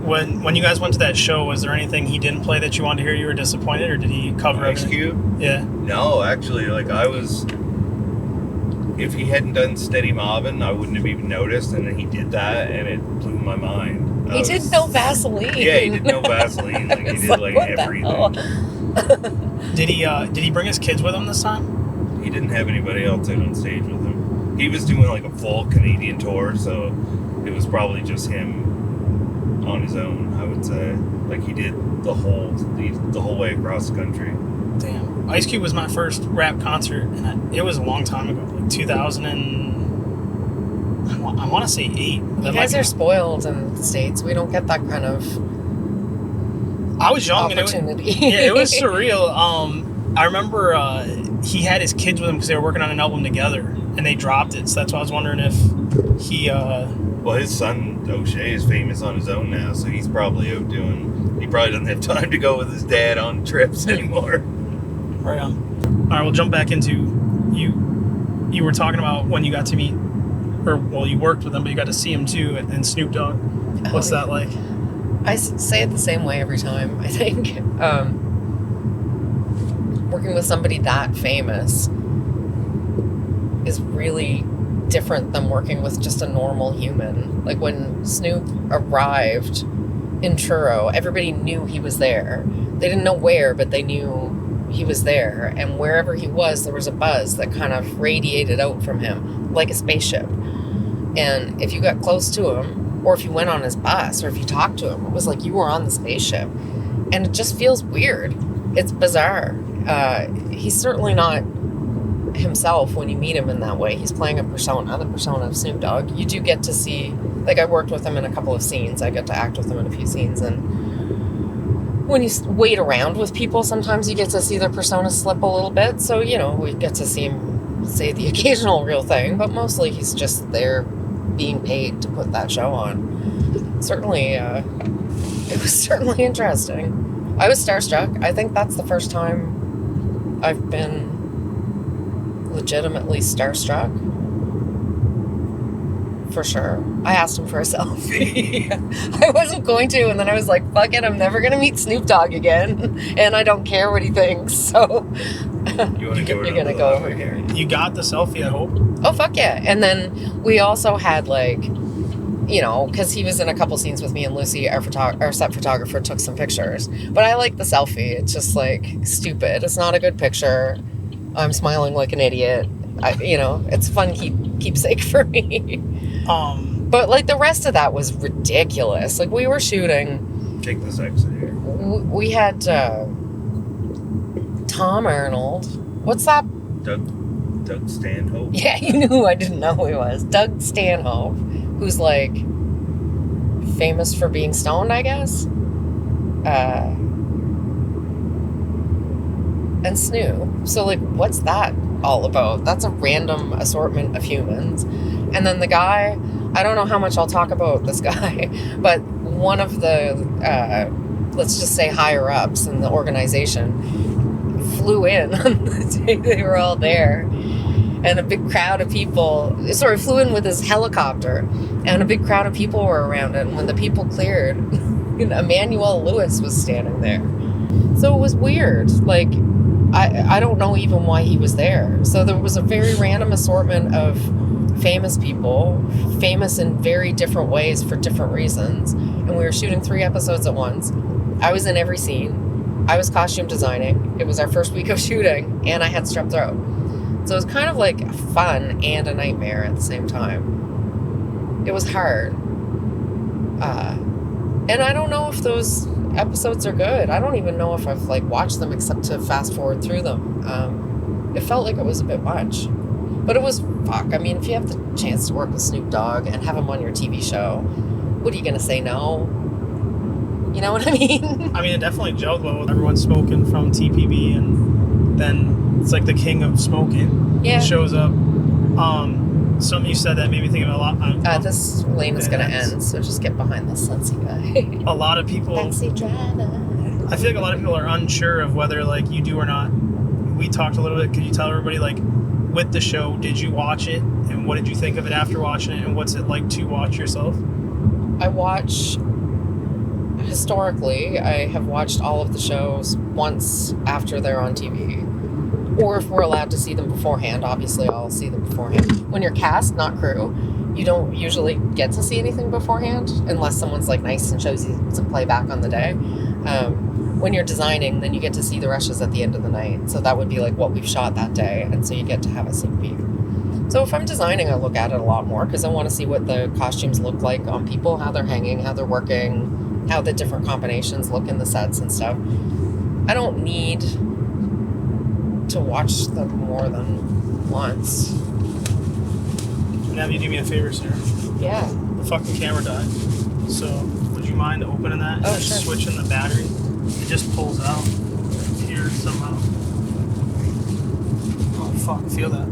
When you guys went to that show, was there anything he didn't play that you wanted to hear? You were disappointed, or did he cover Ice everything? Cube? Yeah. No, actually, like if he hadn't done Steady Mobbin', I wouldn't have even noticed, and then he did that, and it blew my mind. He did No Vaseline. Yeah, he did No Vaseline. Like, he did like everything. Did he bring his kids with him this time? He didn't have anybody else out on stage with him. He was doing like a full Canadian tour, so it was probably just him on his own, I would say. Like, he did the whole way across the country. Damn. Ice Cube was my first rap concert, and it was a long time ago, like 2000 and I want to say 8. You guys are spoiled in the States. We don't get that kind of I was young opportunity. and it was surreal. I remember he had his kids with him because they were working on an album together, and they dropped it. So that's why I was wondering if he. Well, his son O'Shea is famous on his own now, so he's probably out doing. He probably doesn't have time to go with his dad on trips anymore. Right on. All right, we'll jump back into you. You were talking about when you got to meet, or well, you worked with him, but you got to see him too, and Snoop Dogg. What's that like? I say it the same way every time, I think. Working with somebody that famous is really different than working with just a normal human. Like when Snoop arrived in Truro, everybody knew he was there. They didn't know where, but they knew he was there. And wherever he was, there was a buzz that kind of radiated out from him, like a spaceship. And if you got close to him, or if you went on his bus, or if you talked to him, it was like you were on the spaceship. And it just feels weird. It's bizarre. He's certainly not himself when you meet him in that way. He's playing a persona, the persona of Snoop Dogg. You do get to see, like I worked with him in a couple of scenes. I got to act with him in a few scenes. And when you wait around with people, sometimes you get to see their persona slip a little bit. So, you know, we get to see him say the occasional real thing, but mostly he's just there being paid to put that show on. Certainly, it was certainly interesting. I was starstruck. I think that's the first time I've been legitimately starstruck. For sure. I asked him for a selfie. I wasn't going to, and then I was like, fuck it, I'm never going to meet Snoop Dogg again, and I don't care what he thinks, so you're going to go over here. You got the selfie, I hope. Oh, fuck yeah. And then we also had, like, you know, because he was in a couple scenes with me and Lucy, our set photographer, took some pictures. But I like the selfie. It's just, like, stupid. It's not a good picture. I'm smiling like an idiot. You know, it's fun keepsake for me. But, like, the rest of that was ridiculous. Like, we were shooting... Take this exit here. We had Tom Arnold. What's that? Doug Stanhope. Yeah, you knew who I didn't know who he was. Doug Stanhope, who's, like, famous for being stoned, I guess. And Snoop. So, like, what's that all about? That's a random assortment of humans. And then the guy, I don't know how much I'll talk about this guy, but one of the, let's just say higher ups in the organization flew in on the day they were all there. And a big crowd of people, flew in with his helicopter, and a big crowd of people were around it. And when the people cleared, Emmanuel Lewis was standing there. So it was weird. Like, I don't know even why he was there. So there was a very random assortment of famous people, famous in very different ways for different reasons. And we were shooting 3 episodes at once. I was in every scene. I was costume designing. It was our first week of shooting, and I had strep throat. So it was kind of like fun and a nightmare at the same time. It was hard. And I don't know if those episodes are good. I don't even know if I've, like, watched them except to fast forward through them. It felt like it was a bit much. But it was, fuck. I mean, if you have the chance to work with Snoop Dogg and have him on your TV show, what are you going to say no? You know what I mean? I mean, it definitely gelled well with everyone smoking from TPB, and then it's like the king of smoking. Yeah. Shows up. Something you said that made me think of a lot. This lane is going to end, so just get behind this sunsy guy. A lot of people... Taxi driver. I feel like a lot of people are unsure of whether, like, you do or not. We talked a little bit. Could you tell everybody, like, with the show, did you watch it? And what did you think of it after watching it? And what's it like to watch yourself? I watch... Historically, I have watched all of the shows once after they're on TV. Or if we're allowed to see them beforehand, obviously I'll see them beforehand. When you're cast, not crew, you don't usually get to see anything beforehand unless someone's, like, nice and shows you some playback on the day. When you're designing, then you get to see the rushes at the end of the night. So that would be, like, what we've shot that day, and so you get to have a sneak peek. So if I'm designing, I look at it a lot more because I want to see what the costumes look like on people, how they're hanging, how they're working, how the different combinations look in the sets and stuff. I don't need to watch them more than once. Now you do me a favor, Sarah. Yeah. The fucking camera died. So would you mind opening that and sure. switching the battery? It just pulls out here somehow. Oh fuck, feel that.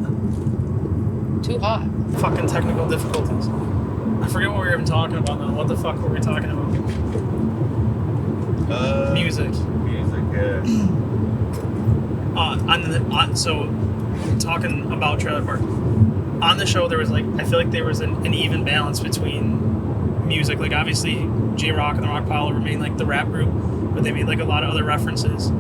Too hot. Fucking technical difficulties. I forget what we were even talking about now. What the fuck were we talking about? Music. Music, yeah. So, talking about Trailer Park. On the show, there was like, I feel like there was an even balance between music. Like, obviously, J-Rock and the Rock Pile remain like the rap group, but they made like a lot of other references.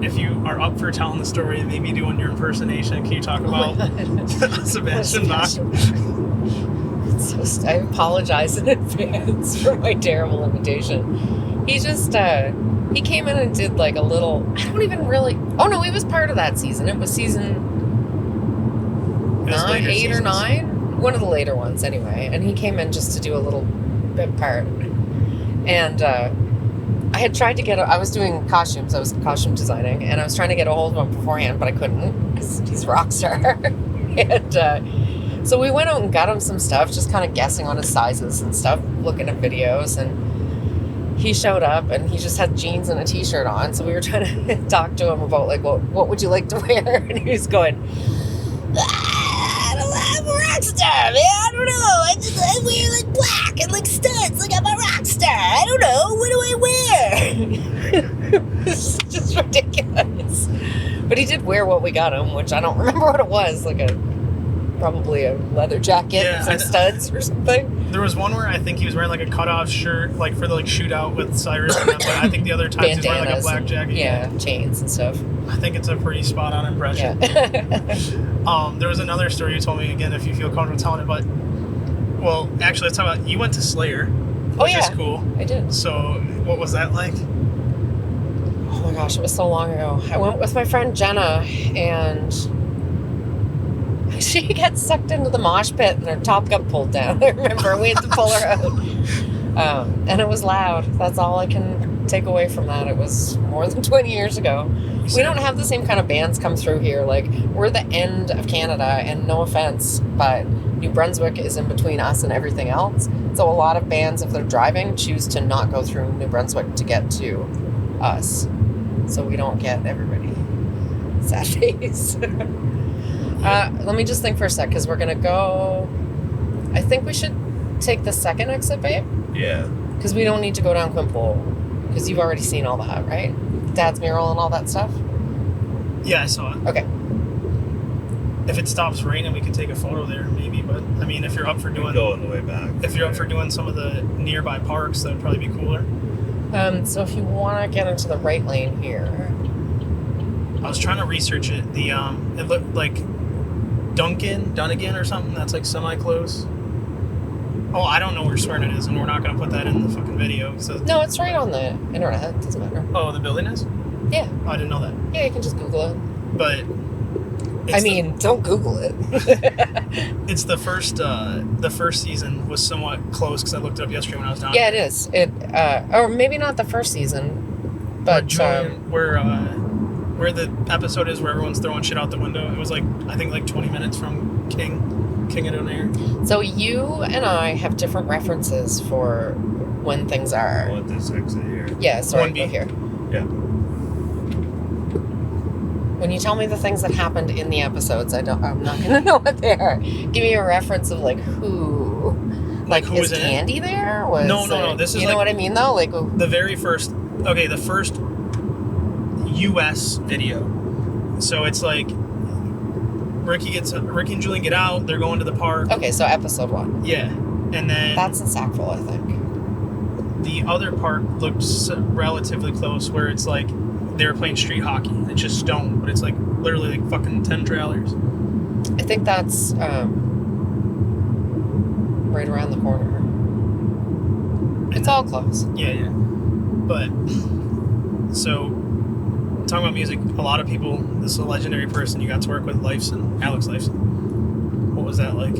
If you are up for telling the story, maybe doing your impersonation, can you talk about Sebastian Bach? I apologize in advance for my terrible imitation. He just, he came in and did like a little, I don't even really, oh no, he was part of that season. It was season 8 or 9. One of the later ones anyway. And he came in just to do a little bit part. And, I had tried to I was doing costumes, I was costume designing, and I was trying to get a hold of him beforehand, but I couldn't, because he's a rock star. And, so we went out and got him some stuff, just kind of guessing on his sizes and stuff, looking at videos, and he showed up, and he just had jeans and a t-shirt on, so we were trying to talk to him about, like, what would you like to wear? And he was going, I'm a rock star, man, I don't know, I wear, like, black and, like, studs, like I'm a rock star, I don't know, what do I wear? It's just ridiculous. But he did wear what we got him, which I don't remember what it was, like probably a leather jacket and some studs or something. There was one where I think he was wearing like a cutoff shirt, like for the like shootout with Cyrus, and but I think the other times he's wearing like a black jacket. Yeah, chains and stuff. I think it's a pretty spot on impression. Yeah. There was another story you told me, again, if you feel comfortable telling it, but well, actually, let's talk about, you went to Slayer, which is cool. I did. So what was that like? Oh my gosh, it was so long ago. I went with my friend Jenna, and she got sucked into the mosh pit and her top got pulled down. I remember we had to pull her out. And it was loud. That's all I can take away from that. It was more than 20 years ago. We don't have the same kind of bands come through here. Like, we're the end of Canada, and no offense, but New Brunswick is in between us and everything else. So a lot of bands, if they're driving, choose to not go through New Brunswick to get to us. So we don't get everybody. Sad face. Let me just think for a sec, because we're going to go... I think we should take the second exit, babe. Yeah. Because we don't need to go down Quimple, because you've already seen all that, right? Dad's mural and all that stuff? Yeah, I saw it. Okay. If it stops raining, we could take a photo there, maybe. But, I mean, if you're up for doing... Go on the way back. If you're up for doing some of the nearby parks, that would probably be cooler. So if you want to get into the right lane here... I was trying to research it. It looked like Dunnigan or something that's like semi-close. Oh, I don't know where Swearnet is, and we're not going to put that in the fucking video. So No, it's right on the internet. It doesn't matter. Oh, the building is? Yeah. Oh, I didn't know that. Yeah, you can just Google it. But... don't Google it. It's the first season was somewhat close, because I looked it up yesterday when I was down. Yeah, it is. Or maybe not the first season, but... Where the episode is where everyone's throwing shit out the window. It was like, I think like 20 minutes from King of Donair. So you and I have different references for when things are. I want this exit here. Yeah, sorry, go here. Yeah. When you tell me the things that happened in the episodes, I'm not going to know what they are. Give me a reference of like who. Like, who is was in Candy it? there? No. This is, you know what I mean though? Like the very first. Okay, the first U.S. video. So it's like Ricky and Julian get out. They're going to the park. Okay, so episode 1. Yeah, and then that's in Sackville, I think. The other part looked relatively close, where it's like they were playing street hockey. It's just stone, but it's like literally like fucking 10 trailers. I think that's right around the corner. It's all close. Yeah. But so. Talking about music, a lot of people, this is a legendary person you got to work with, Lifeson, Alex Lifeson. What was that like?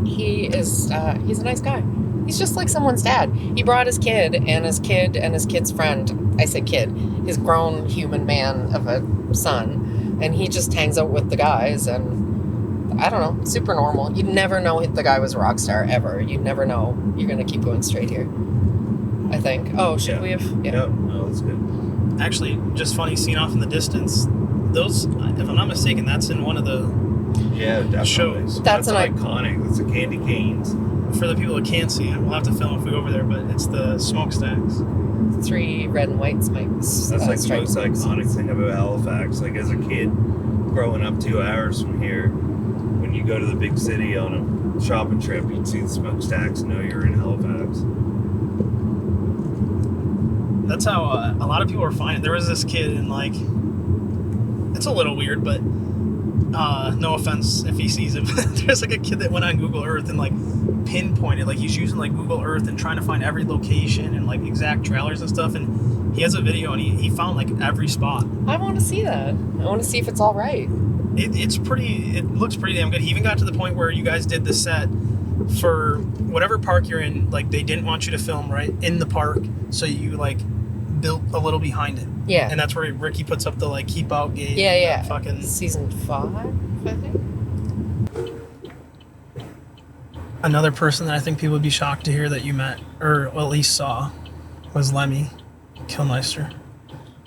He's a nice guy. He's just like someone's dad. He brought his kid and his kid's friend, I say kid, his grown human man of a son, and he just hangs out with the guys, and I don't know, super normal. You'd never know the guy was a rock star, ever. You'd never know. You're going to keep going straight here. I think. Oh, should we have? Yeah. No, that's good. Actually, just funny, seen off in the distance. Those, if I'm not mistaken, that's in one of the Yeah, definitely. shows. That's an iconic. That's a candy canes. For the people that can't see it, we'll have to film if we go over there, but it's the smokestacks. 3 red and white spikes. That's like the stripes. most iconic thing about Halifax. Like as a kid, growing up 2 hours from here, when you go to the big city on a shopping trip, you'd see the smokestacks and know you're in Halifax. That's how a lot of people are finding. There was this kid in like, it's a little weird, but no offense if he sees it, but there's like a kid that went on Google Earth and like pinpointed, like he's using like Google Earth and trying to find every location and like exact trailers and stuff, and he has a video and he found like every spot. I want to see that. I want to see if it's all right. It looks pretty damn good. He even got to the point where you guys did the set for whatever park you're in, like they didn't want you to film right in the park, so you like built a little behind it. Yeah. And that's where Ricky puts up the like keep out gate. Yeah. Fucking season 5, I think. Another person that I think people would be shocked to hear that you met, or well, at least saw, was Lemmy Kilmeister.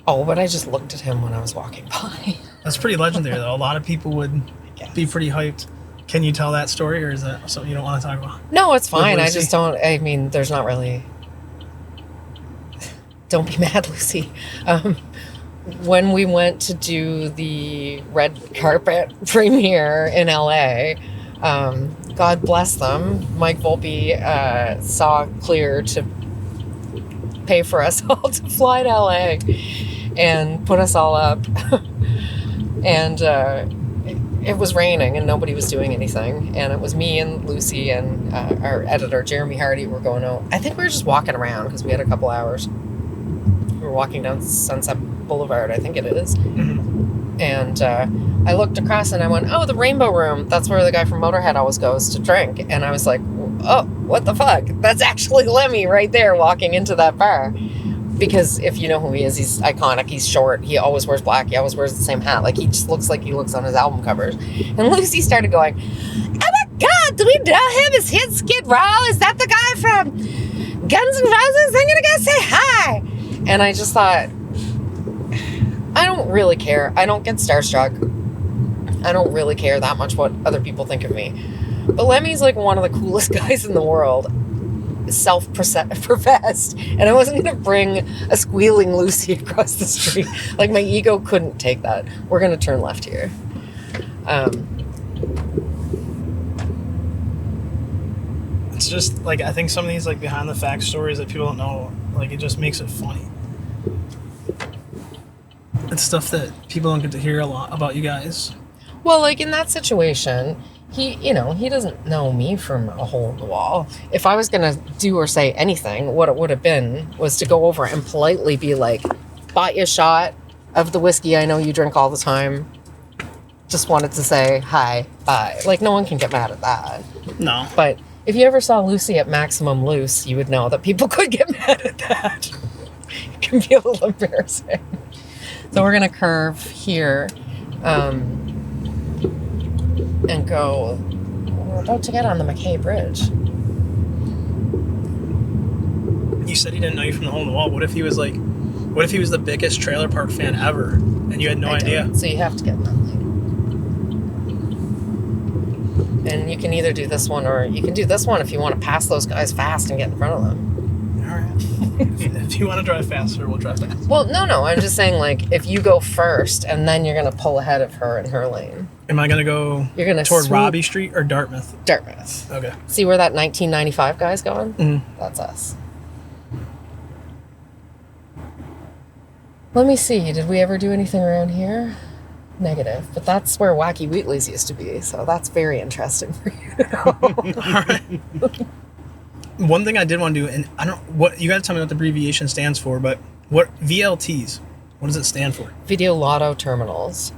Oh, but I just looked at him when I was walking by. That's pretty legendary, though. A lot of people would be pretty hyped. Can you tell that story, or is that something you don't want to talk about? No, it's fine. I just don't. I mean, there's not really. Don't be mad, Lucy. When we went to do the red carpet premiere in LA, God bless them, Mike Volpe saw clear to pay for us all to fly to LA and put us all up. And it was raining and nobody was doing anything. And it was me and Lucy and our editor, Jeremy Hardy, were going out. I think we were just walking around because we had a couple hours. We were walking down Sunset Boulevard, I think it is. Mm-hmm. And I looked across and I went, oh, the Rainbow Room. That's where the guy from Motorhead always goes to drink. And I was like, oh, what the fuck? That's actually Lemmy right there walking into that bar. Because if you know who he is, he's iconic. He's short. He always wears black. He always wears the same hat. Like, he just looks like he looks on his album covers. And Lucy started going, oh my God, do we know him? Is he in Skid Row? Is that the guy from Guns N' Roses? I'm going to go say hi. And I just thought, I don't really care. I don't get starstruck. I don't really care that much what other people think of me. But Lemmy's like one of the coolest guys in the world. Self-professed. And I wasn't going to bring a squealing Lucy across the street. Like, my ego couldn't take that. We're going to turn left here. It's just like, I think some of these like behind the facts stories that people don't know, like it just makes it funny. It's stuff that people don't get to hear a lot about you guys. Well, like in that situation, he doesn't know me from a hole in the wall. If I was going to do or say anything, what it would have been was to go over and politely be like, bought you a shot of the whiskey I know you drink all the time. Just wanted to say hi, bye. Like, no one can get mad at that. No. But if you ever saw Lucy at Maximum Loose, you would know that people could get mad at that. It can be a little embarrassing. So we're going to curve here. And go, we're about to get on the McKay Bridge. You said he didn't know you from the hole in the wall. What if he was the biggest trailer park fan ever and you had no idea? So you have to get in that lane. And you can either do this one or you can do this one if you want to pass those guys fast and get in front of them. All right. If you want to drive faster, we'll drive fast. Well, no. I'm just saying, like, if you go first and then you're going to pull ahead of her in her lane. Am I going to go toward Robbie Street or Dartmouth? Dartmouth. Okay. See where that 1995 guy's going? Mm-hmm. That's us. Let me see. Did we ever do anything around here? Negative. But that's where Wacky Wheatley's used to be, so that's very interesting for you to know. All right. One thing I did want to do, and I don't what you got to tell me what the abbreviation stands for, but what VLTs? What does it stand for? Video Lotto Terminals.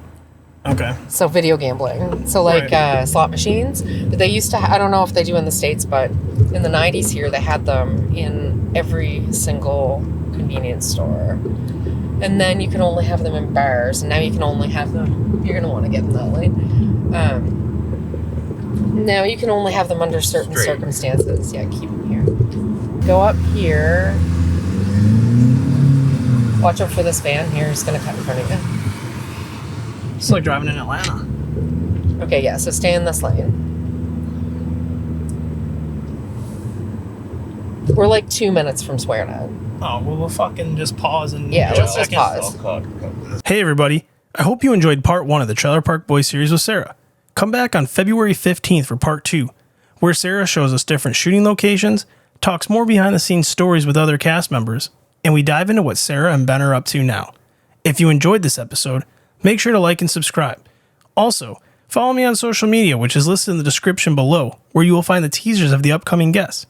Okay. So video gambling. So like slot machines. But they used to, I don't know if they do in the States, but in the 90s here, they had them in every single convenience store. And then you can only have them in bars. And now you can only have them, you're going to want to get in that lane. Now you can only have them under certain circumstances. Yeah, keep them here. Go up here. Watch out for this van here. It's going to cut in front of you. It's like driving in Atlanta. Okay, yeah, so stay in this lane. We're like 2 minutes from Swearnet. Oh, well, we'll fucking just pause and... Yeah, let's just seconds. pause. Hey, everybody. I hope you enjoyed part 1 of the Trailer Park Boys series with Sarah. Come back on February 15th for part 2, where Sarah shows us different shooting locations, talks more behind-the-scenes stories with other cast members, and we dive into what Sarah and Ben are up to now. If you enjoyed this episode, make sure to like and subscribe. Also, follow me on social media, which is listed in the description below, where you will find the teasers of the upcoming guests.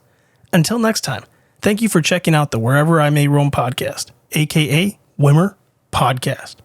Until next time, thank you for checking out the Wherever I May Roam podcast, aka Wimmer Podcast.